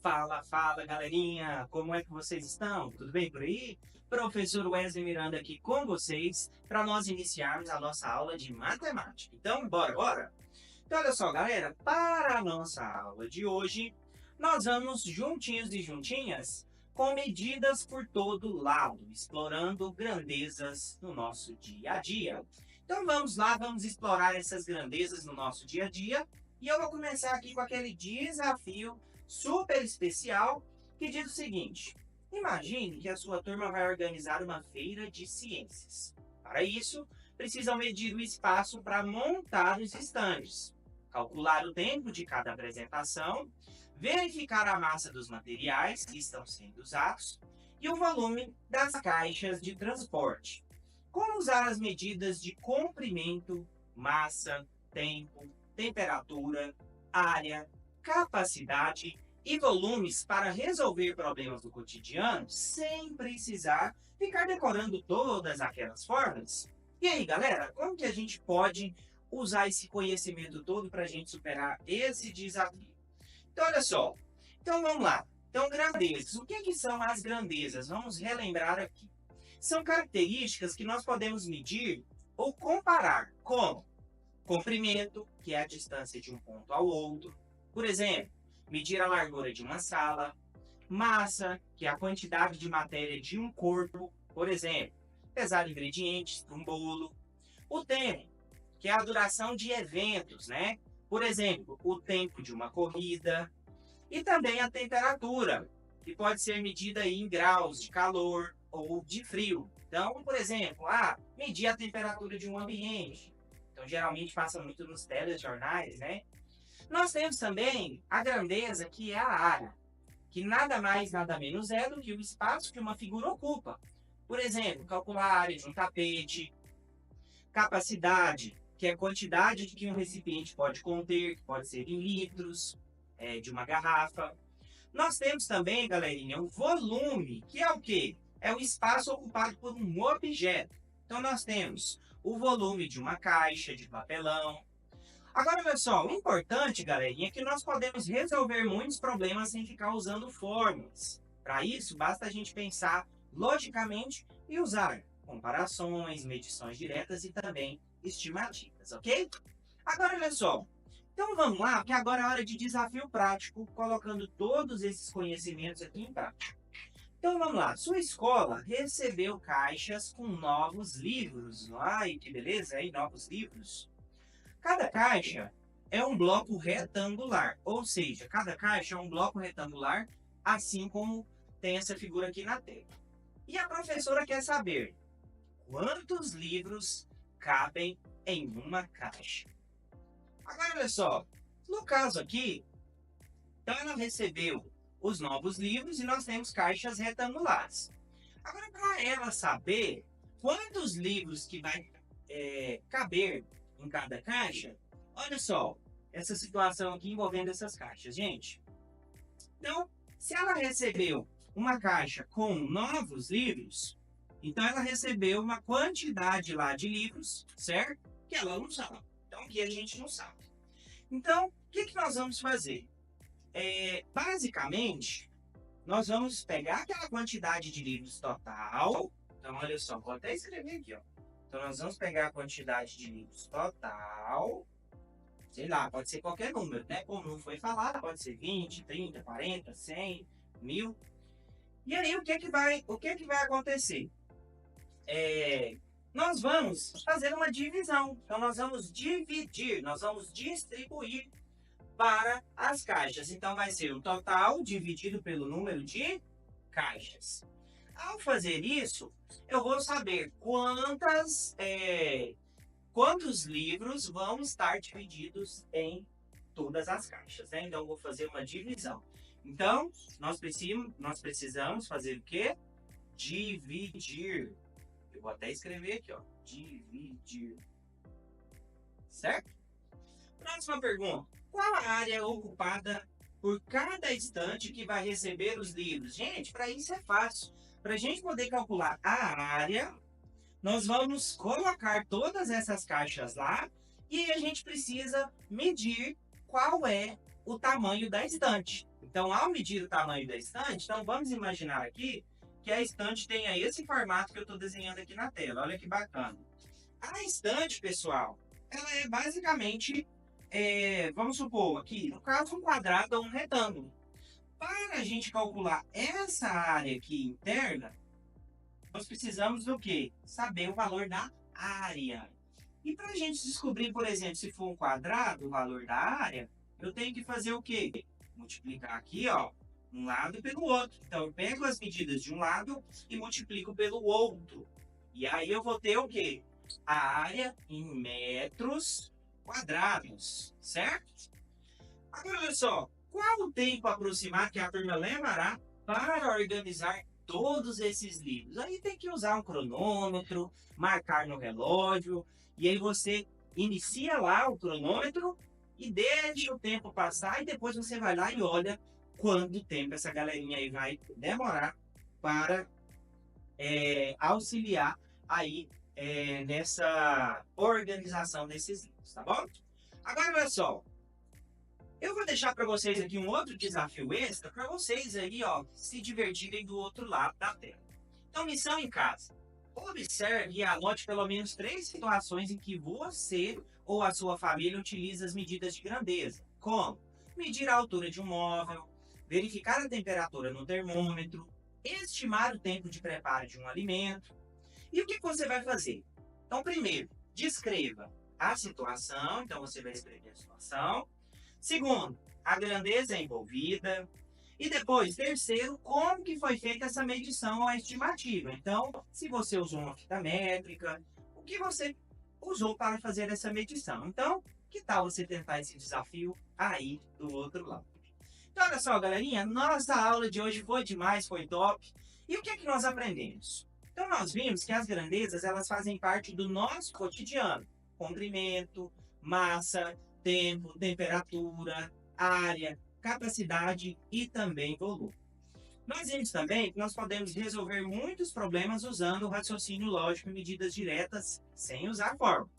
Fala, fala, galerinha! Como é que vocês estão? Tudo bem por aí? Professor Wesley Miranda aqui com vocês para nós iniciarmos a nossa aula de matemática. Então, bora! Então, olha só, galera, para a nossa aula de hoje, nós vamos juntinhos e juntinhas com medidas por todo lado, explorando grandezas no nosso dia a dia. Então, vamos lá, vamos explorar essas grandezas no nosso dia a dia. E eu vou começar aqui com aquele desafio super especial que diz o seguinte: imagine que a sua turma vai organizar uma feira de ciências. Para isso, precisam medir o espaço para montar os estandes, calcular o tempo de cada apresentação, verificar a massa dos materiais que estão sendo usados e o volume das caixas de transporte. Como usar as medidas de comprimento, massa, tempo, temperatura, área, capacidade e volumes para resolver problemas do cotidiano sem precisar ficar decorando todas aquelas fórmulas? E aí, galera, como que a gente pode usar esse conhecimento todo para a gente superar esse desafio? Então, olha só. Então, vamos lá. Então, grandezas. O que são as grandezas? Vamos relembrar aqui. São características que nós podemos medir ou comparar com comprimento, que é a distância de um ponto ao outro. Por exemplo, medir a largura de uma sala. Massa, que é a quantidade de matéria de um corpo. Por exemplo, pesar ingredientes para um bolo. O tempo, que é a duração de eventos, né? Por exemplo, o tempo de uma corrida. E também a temperatura, que pode ser medida em graus de calor ou de frio. Então, por exemplo, medir a temperatura de um ambiente. Então, geralmente passa muito nos telejornais, né? Nós temos também a grandeza, que é a área, que nada mais, nada menos é do que o espaço que uma figura ocupa. Por exemplo, calcular a área de um tapete. Capacidade, que é a quantidade que um recipiente pode conter, que pode ser em litros, de uma garrafa. Nós temos também, galerinha, o volume, que é o quê? É o espaço ocupado por um objeto. Então, nós temos o volume de uma caixa de papelão. Agora, olha só, o importante, galerinha, é que nós podemos resolver muitos problemas sem ficar usando fórmulas. Para isso, basta a gente pensar logicamente e usar comparações, medições diretas e também estimativas, ok? Agora, olha só. Então, vamos lá, que agora é hora de desafio prático, colocando todos esses conhecimentos aqui em prática. Então, vamos lá. Sua escola recebeu caixas com novos livros. Ai, que beleza, hein? Novos livros. Cada caixa é um bloco retangular, ou seja, cada caixa é um bloco retangular, assim como tem essa figura aqui na tela. E a professora quer saber quantos livros cabem em uma caixa. Agora, olha só, no caso aqui, então ela recebeu os novos livros e nós temos caixas retangulares. Agora, para ela saber quantos livros que vai caber em cada caixa, olha só, essa situação aqui envolvendo essas caixas, gente. Então, se ela recebeu uma caixa com novos livros, então ela recebeu uma quantidade lá de livros, certo? Que ela não sabe. Então, que a gente não sabe. Então, o que nós vamos fazer? Basicamente, nós vamos pegar aquela quantidade de livros total. Então, olha só, vou até escrever aqui, ó. Então, nós vamos pegar a quantidade de livros total. Sei lá, pode ser qualquer número, né? Como não foi falado, pode ser 20, 30, 40, 100, 1000. E aí, o que vai acontecer? Nós vamos fazer uma divisão. Então, nós vamos dividir, nós vamos distribuir para as caixas. Então, vai ser o total dividido pelo número de caixas. Ao fazer isso, eu vou saber quantos livros vão estar divididos em todas as caixas, né? Então, eu vou fazer uma divisão. Então, nós precisamos fazer o quê? Dividir. Eu vou até escrever aqui, ó. Dividir. Certo? Próxima pergunta. Qual a área ocupada por cada estante que vai receber os livros? Gente, para isso é fácil. Para a gente poder calcular a área, nós vamos colocar todas essas caixas lá e a gente precisa medir qual é o tamanho da estante. Então, ao medir o tamanho da estante, então vamos imaginar aqui que a estante tenha esse formato que eu estou desenhando aqui na tela. Olha que bacana. A estante, pessoal, ela é basicamente, vamos supor aqui, no caso, um quadrado ou um retângulo. Para a gente calcular essa área aqui interna, nós precisamos do quê? Saber o valor da área. E para a gente descobrir, por exemplo, se for um quadrado, o valor da área, eu tenho que fazer o quê? Multiplicar aqui, ó, um lado pelo outro. Então, eu pego as medidas de um lado e multiplico pelo outro. E aí eu vou ter o quê? A área em metros quadrados, certo? Agora, olha só, qual o tempo aproximado que a turma levará para organizar todos esses livros? Aí tem que usar um cronômetro, marcar no relógio, e aí você inicia lá o cronômetro e deixa o tempo passar, e depois você vai lá e olha quanto tempo essa galerinha aí vai demorar para auxiliar aí nessa organização desses livros, tá bom? Agora, olha só, eu vou deixar para vocês aqui um outro desafio extra para vocês aí, ó, se divertirem do outro lado da tela. Então, missão em casa. Observe e anote pelo menos 3 situações em que você ou a sua família utiliza as medidas de grandeza, como medir a altura de um móvel, verificar a temperatura no termômetro, estimar o tempo de preparo de um alimento. E o que você vai fazer? Então, primeiro, descreva a situação, então você vai escrever a situação. Segundo, a grandeza envolvida. E depois, terceiro, como que foi feita essa medição ou a estimativa. Então, se você usou uma fita métrica, o que você usou para fazer essa medição. Então, que tal você tentar esse desafio aí do outro lado? Então, olha só, galerinha, nossa aula de hoje foi demais, foi top. E o que é que nós aprendemos? Então, nós vimos que as grandezas, elas fazem parte do nosso cotidiano. Comprimento, massa, tempo, temperatura, área, capacidade e também volume. Nós vimos também que nós podemos resolver muitos problemas usando o raciocínio lógico e medidas diretas sem usar fórmula.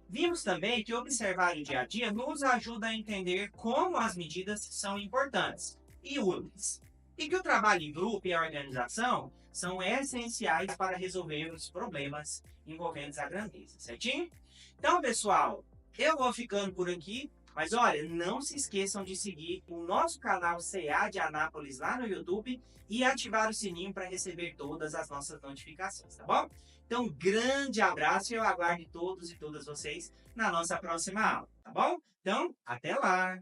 Vimos também que observar o dia a dia nos ajuda a entender como as medidas são importantes e úteis, e que o trabalho em grupo e a organização são essenciais para resolver os problemas envolvendo a grandeza, certinho? Então, pessoal, eu vou ficando por aqui, mas olha, não se esqueçam de seguir o nosso canal CA de Anápolis lá no YouTube e ativar o sininho para receber todas as nossas notificações, tá bom? Então, grande abraço e eu aguardo todos e todas vocês na nossa próxima aula, tá bom? Então, até lá!